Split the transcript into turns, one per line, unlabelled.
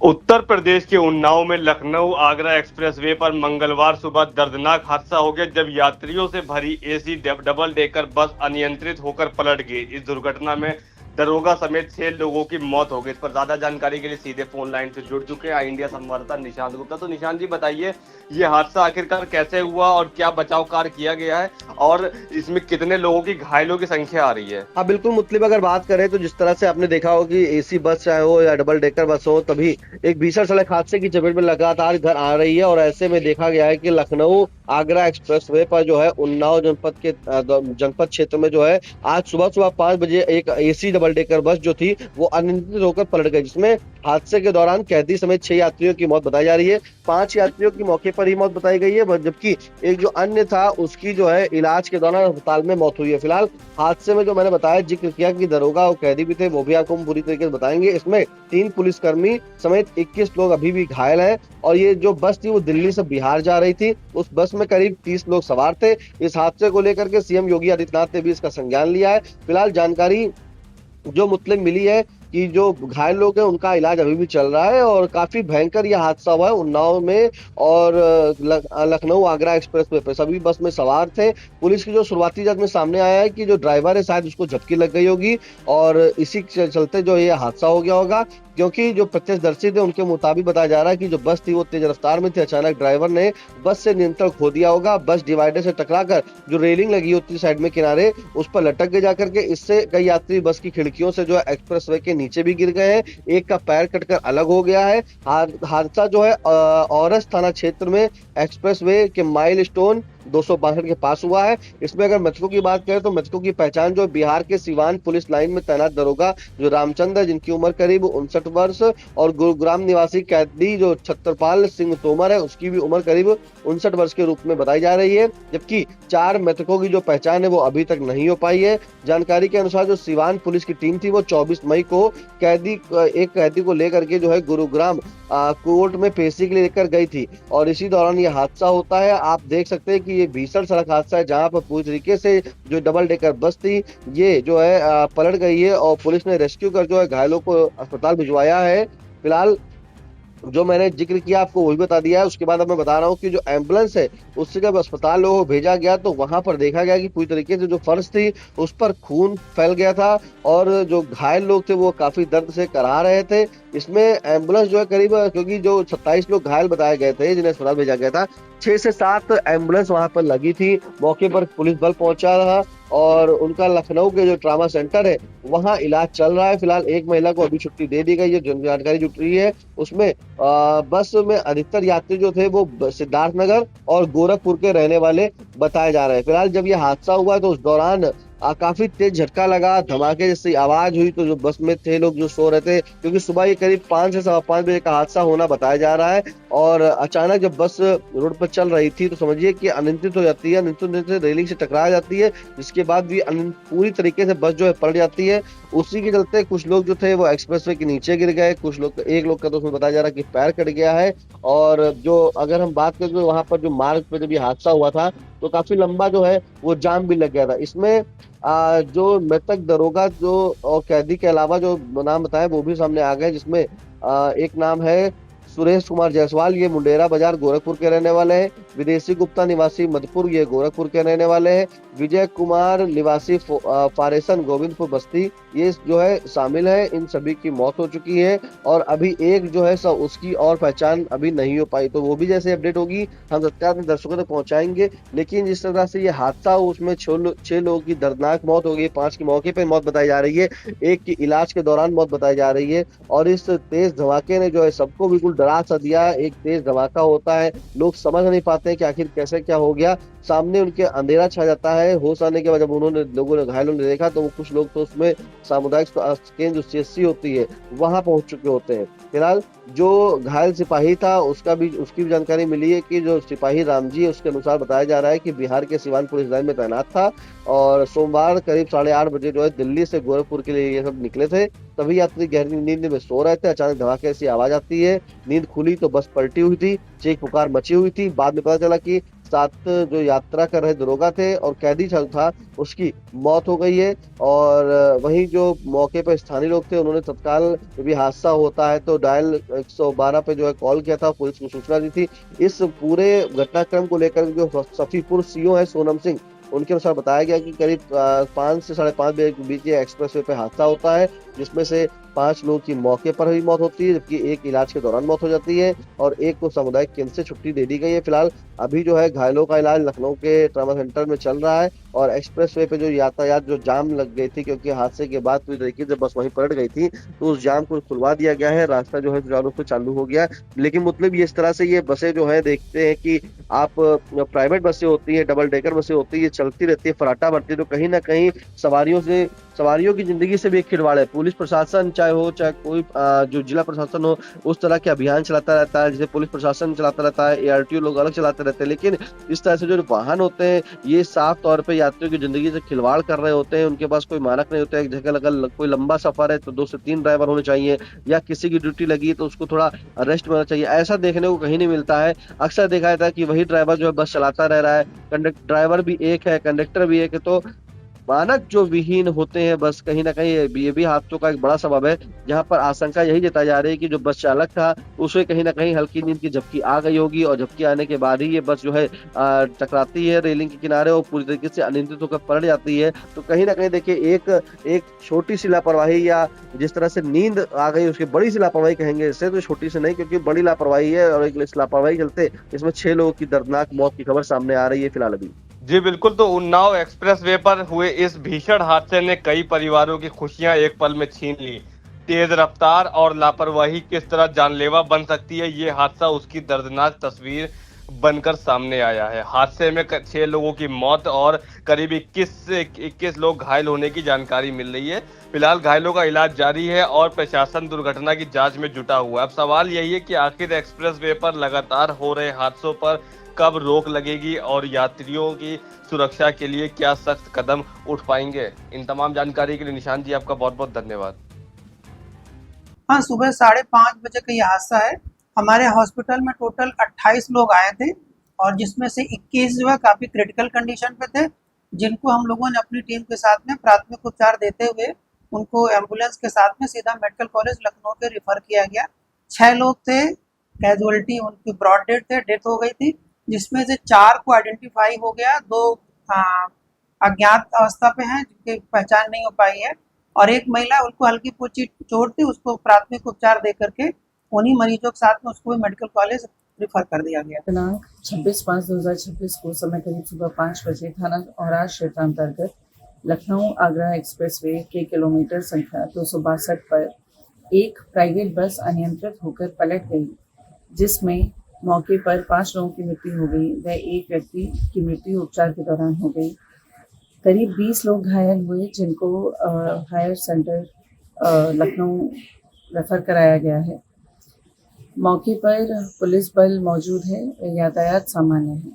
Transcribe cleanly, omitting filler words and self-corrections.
उत्तर प्रदेश के उन्नाव में लखनऊ आगरा एक्सप्रेसवे पर मंगलवार सुबह दर्दनाक हादसा हो गया जब यात्रियों से भरी एसी डबल डेकर बस अनियंत्रित होकर पलट गई। इस दुर्घटना में दरोगा समेत 6 लोगों की मौत हो गई। इस पर ज्यादा जानकारी के लिए सीधे फोन लाइन से जुड़ चुके हैं इंडिया संवाददाता निशांत गुप्ता। तो निशांत जी बताइए, ये हादसा आखिरकार कैसे हुआ और क्या बचाव कार्य किया गया है और इसमें कितने लोगों की घायलों की संख्या आ रही है?
हाँ बिल्कुल मुतलिब, अगर बात करें तो जिस तरह से आपने देखा हो कि एसी बस चाहे हो या डबल डेकर बस हो, तभी एक भीषण सड़क हादसे की चपेट में लगातार घर आ रही है। और ऐसे में देखा गया है कि लखनऊ आगरा एक्सप्रेसवे पर जो है उन्नाव जनपद क्षेत्र में जो है आज सुबह सुबह 5 बजे एक एसी डबल डेकर बस जो थी वो अनियंत्रित होकर पलट गई, जिसमें हादसे के दौरान कैदी समेत 6 यात्रियों की मौत बताई जा रही है। 5 यात्रियों की मौके पर ही मौत बताई गई है, जबकि एक जो अन्य था उसकी जो है इलाज के दौरान अस्पताल में मौत हुई है। फिलहाल हादसे में जो मैंने बताया, जिक्र किया कि दरोगा और कैदी भी थे, वो भी आपको हम पूरी तरीके से बताएंगे। इसमें 3 पुलिसकर्मी समेत 21 लोग अभी भी घायल हैं। और ये जो बस थी वो दिल्ली से बिहार जा रही थी। उस बस में करीब 30 लोग सवार थे। इस हादसे को लेकर के सीएम योगी आदित्यनाथ ने भी इसका संज्ञान लिया है। फिलहाल जानकारी जो मुतलिब मिली है कि जो घायल लोग हैं उनका इलाज अभी भी चल रहा है और काफी भयंकर यह हादसा हुआ है उन्नाव में। और लखनऊ आगरा एक्सप्रेस वे पे सभी बस में सवार थे। पुलिस की जो शुरुआती जांच में सामने आया है कि जो ड्राइवर है शायद उसको झपकी लग गई होगी और इसी चलते जो ये हादसा हो गया होगा, क्योंकि जो प्रत्यक्षदर्शी थे उनके मुताबिक बताया जा रहा है कि जो बस थी वो तेज रफ्तार में थी। अचानक ड्राइवर ने बस से नियंत्रण खो दिया होगा। बस डिवाइडर से टकराकर जो रेलिंग लगी होती है साइड में किनारे, उस पर लटक गए जाकर के। इससे कई यात्री बस की खिड़कियों से जो है एक्सप्रेस वे के नीचे भी गिर गए हैं। एक का पैर कटकर अलग हो गया है। हादसा जो है औरस थाना क्षेत्र में एक्सप्रेस वे के माइलस्टोन 262 के पास हुआ है। इसमें अगर मृतकों की बात करें तो मृतकों की पहचान जो बिहार के सिवान पुलिस लाइन में तैनात दरोगा जो रामचंद्र है, जिनकी उम्र करीब 59 वर्ष, और गुरुग्राम निवासी कैदी जो छत्रपाल सिंह तोमर है, उसकी भी उम्र करीब 59 वर्ष के रूप में बताई जा रही है। जबकि 4 मृतकों की जो पहचान है वो अभी तक नहीं हो पाई है। जानकारी के अनुसार जो सिवान पुलिस की टीम थी वो 24 मई को एक कैदी को लेकर के जो है गुरुग्राम कोर्ट में पेशी के लिए लेकर गई थी और इसी दौरान ये हादसा होता है। आप देख सकते हैं कि ये भीषण सड़क हादसा है जहां पर पूरी तरीके से जो डबल डेकर बस थी ये जो है पलट गई है और पुलिस ने रेस्क्यू कर जो है घायलों को अस्पताल भिजवाया है। फिलहाल जो मैंने जिक्र किया आपको वही बता दिया है। उसके बाद अब मैं बता रहा हूँ कि जो एम्बुलेंस है उससे जब अस्पताल लोगों को भेजा गया तो वहां पर देखा गया कि पूरी तरीके से जो फर्श थी उस पर खून फैल गया था और जो घायल लोग थे वो काफी दर्द से कराह रहे थे। इसमें एम्बुलेंस जो है करीब, क्योंकि जो 27 लोग घायल बताए गए थे जिन्हें अस्पताल भेजा गया था, 6 से 7 एम्बुलेंस वहां पर लगी थी। मौके पर पुलिस बल पहुंचा रहा और उनका लखनऊ के जो ट्रामा सेंटर है वहां इलाज चल रहा है। फिलहाल एक महिला को अभी छुट्टी दे दी गई है। जो जानकारी जुट रही है उसमें बस में अधिकतर यात्री जो थे वो सिद्धार्थनगर और गोरखपुर के रहने वाले बताए जा रहे हैं। फिलहाल जब ये हादसा हुआ तो उस दौरान काफी तेज झटका लगा, धमाके जैसी आवाज हुई, तो जो बस में थे लोग जो सो रहे थे, क्योंकि सुबह ये करीब 5 से 5:15 बजे का हादसा होना बताया जा रहा है। और अचानक जब बस रोड पर चल रही थी तो समझिए कि अनियंत्रित हो जाती है, अनियंत्रित से रेलिंग से टकरा जाती है, जिसके बाद भी पूरी तरीके से बस जो है पलट जाती है। उसी के चलते कुछ लोग जो थे वो एक्सप्रेसवे के नीचे गिर गए, कुछ लोग, एक लोग का तो उसमें बताया जा रहा है कि पैर कट गया है। और जो अगर हम बात करें तो वहां पर जो मार्ग पर जब ये हादसा हुआ था तो काफी लंबा जो है वो जाम भी लग गया था। इसमें जो मृतक दरोगा जो और कैदी के अलावा जो नाम बताए वो भी सामने आ गए, जिसमें एक नाम है सुरेश कुमार जायसवाल, ये मुंडेरा बाजार गोरखपुर के रहने वाले हैं। विदेशी गुप्ता निवासी मधुपुर, ये गोरखपुर के रहने वाले हैं। विजय कुमार निवासी फारेसन गोविंदपुर बस्ती, ये जो है शामिल है। इन सभी की मौत हो चुकी है और अभी एक जो है सब उसकी और पहचान अभी नहीं हो पाई, तो वो भी जैसे अपडेट होगी हम तत्काल अपने दर्शकों तक पहुंचाएंगे। लेकिन जिस तरह से ये हादसा हो उसमें 6 लोगों की दर्दनाक मौत हो गई, 5 की मौके पर मौत बताई जा रही है, एक की इलाज के दौरान मौत बताई जा रही है। और इस तेज धमाके ने जो है सबको बिल्कुल डरा सा दिया। एक तेज धमाका होता है, लोग समझ नहीं पाते हैं कि आखिर कैसे क्या हो गया, सामने उनके अंधेरा छा जाता है। होश आने के बाद जब लोगों ने घायलों ने देखा तो वो कुछ लोग तो उसमें सामुदायिक स्वास्थ्य केंद्र जो सीएचसी होती है वहां पहुंच चुके होते हैं। फिलहाल जो घायल सिपाही था उसकी भी जानकारी मिली है कि जो सिपाही रामजी है उसके अनुसार बताया जा रहा है कि बिहार के सिवान पुलिस लाइन में तैनात था और सोमवार करीब 8:30 बजे जो है दिल्ली से गोरखपुर के लिए ये सब निकले थे। तभी यात्री गहरी नींद में सो रहे थे, अचानक धमाके ऐसी आवाज आती है, नींद खुली तो बस पलटी हुई थी, चीख पुकार मची हुई थी। बाद में पता चला कि साथ जो यात्रा कर रहे दरोगा थे और कैदी था उसकी मौत हो गई है। और वहीं जो मौके पर स्थानीय लोग थे उन्होंने तत्काल जब ये हादसा होता है तो डायल 112 पे जो है कॉल किया था, पुलिस को सूचना दी थी। इस पूरे घटनाक्रम को लेकर जो सफीपुर सीओ है सोनम सिंह, उनके अनुसार बताया गया कि करीब 5 से 5:30 बजे के बीच ये एक्सप्रेसवे पे हादसा होता है, जिसमें से 5 लोगों की मौके पर ही मौत होती है, जबकि एक इलाज के दौरान मौत हो जाती है और एक को सामुदायिक केंद्र से छुट्टी दे दी गई है। फिलहाल अभी जो है घायलों का इलाज लखनऊ के ट्रॉमा सेंटर में चल रहा है और एक्सप्रेसवे पे जो यातायात जो जाम लग गई थी, क्योंकि हादसे के बाद पूरी तरीके से बस वहीं पलट गई थी, तो उस जाम को खुलवा दिया गया है, रास्ता जो है सुचारू रूप से चालू हो गया है। लेकिन मतलब ये इस तरह से ये बसें जो है देखते हैं कि आप प्राइवेट बसें होती हैं, डबल डेकर बसें होती है, ये चलती रहती है, फर्राटा भरती है, तो कहीं न कहीं सवारियों की ज़िंदगी से भी एक खिलवाड़ है। पुलिस प्रशासन चाहे कोई जो जिला प्रशासन हो, उस तरह के अभियान चलाता रहता है, जैसे पुलिस प्रशासन चलाता रहता है, एआरटीओ लोग अलग चलाते रहते हैं, लेकिन इस तरह से जो वाहन होते हैं, ये साफ तौर पे यात्रियों की ज़िंदगी से खिलवाड़ कर रहे होते हैं। उनके पास कोई मानक नहीं होता है। एक जगह अगर कोई लंबा सफ़र है, तो 2 से 3 ड्राइवर होने चाहिए या किसी की ड्यूटी लगी है, तो उसको थोड़ा रेस्ट मिलना चाहिए। ऐसा देखने को कहीं नहीं मिलता है। अक्सर देखा जाता है कि वही ड्राइवर जो है बस चलाता रह रहा है, ड्राइवर भी एक है, कंडक्टर भी एक है, तो मानक जो विहीन होते हैं बस, कहीं न कहीं ये भी हादसों का एक बड़ा सबब है, जहाँ पर आशंका यही जताई जा रही है कि जो बस चालक था, उसे कहीं न कहीं हल्की नींद की झपकी आ गई होगी और झपकी आने के बाद ही ये बस जो है टकराती है रेलिंग के किनारे और पूरी तरीके से अनियंत्रित होकर पलट जाती है। तो कहीं न कहीं देखिए एक छोटी-सी लापरवाही या जिस तरह से नींद आ गई उसकी बड़ी-सी लापरवाही कहेंगे इसे, तो छोटी सी नहीं, क्योंकि बड़ी लापरवाही है और एक इस लापरवाही के चलते इसमें 6 लोगों की दर्दनाक मौत की खबर सामने आ रही है फिलहाल अभी।
जी बिल्कुल, तो उन्नाव एक्सप्रेसवे पर हुए इस भीषण हादसे ने कई परिवारों की खुशियां एक पल में छीन ली। तेज रफ्तार और लापरवाही किस तरह जानलेवा बन सकती है, ये हादसा उसकी दर्दनाक तस्वीर बनकर सामने आया है। हादसे में 6 लोगों की मौत और करीब 21 लोग घायल होने की जानकारी मिल रही है। फिलहाल घायलों का इलाज जारी है और प्रशासन दुर्घटना की जांच में जुटा हुआ है। अब सवाल यही है कि आखिर एक्सप्रेसवे पर लगातार हो रहे हादसों पर कब रोक लगेगी और यात्रियों की सुरक्षा के लिए क्या सख्त कदम उठ पाएंगे। इन तमाम जानकारी के लिए निशांत जी आपका बहुत बहुत धन्यवाद।
हाँ, सुबह 5:30 बजे का ये हादसा है। हमारे हॉस्पिटल में टोटल 28 लोग आए थे और जिसमें से 21 जो है काफ़ी क्रिटिकल कंडीशन पे थे, जिनको हम लोगों ने अपनी टीम के साथ में प्राथमिक उपचार देते हुए उनको एम्बुलेंस के साथ में सीधा मेडिकल कॉलेज लखनऊ के रेफर किया गया। 6 लोग थे कैजुअलिटी, उनकी ब्रॉड डेथ हो गई थी, जिसमें से 4 को आइडेंटिफाई हो गया, 2 अज्ञात अवस्था पे हैं जिनकी पहचान नहीं हो पाई है और एक महिला, उनको हल्की फुल्की चोट थी, उसको प्राथमिक उपचार दे करके उन्हीं मरीजों के साथ में उसको भी मेडिकल कॉलेज रिफर कर दिया गया।
दिनांक 26/5/2026 को समय करीब सुबह 5 बजे थाना औराज क्षेत्र अंतर्गत लखनऊ आगरा एक्सप्रेसवे के किलोमीटर संख्या 262 पर एक प्राइवेट बस अनियंत्रित होकर पलट गई, जिसमें मौके पर 5 लोगों की मृत्यु हो गई व एक व्यक्ति की मृत्यु उपचार के दौरान हो गई। करीब 20 लोग घायल हुए, जिनको हायर सेंटर लखनऊ रेफर कराया गया है। मौके पर पुलिस बल मौजूद है, यातायात सामान्य है।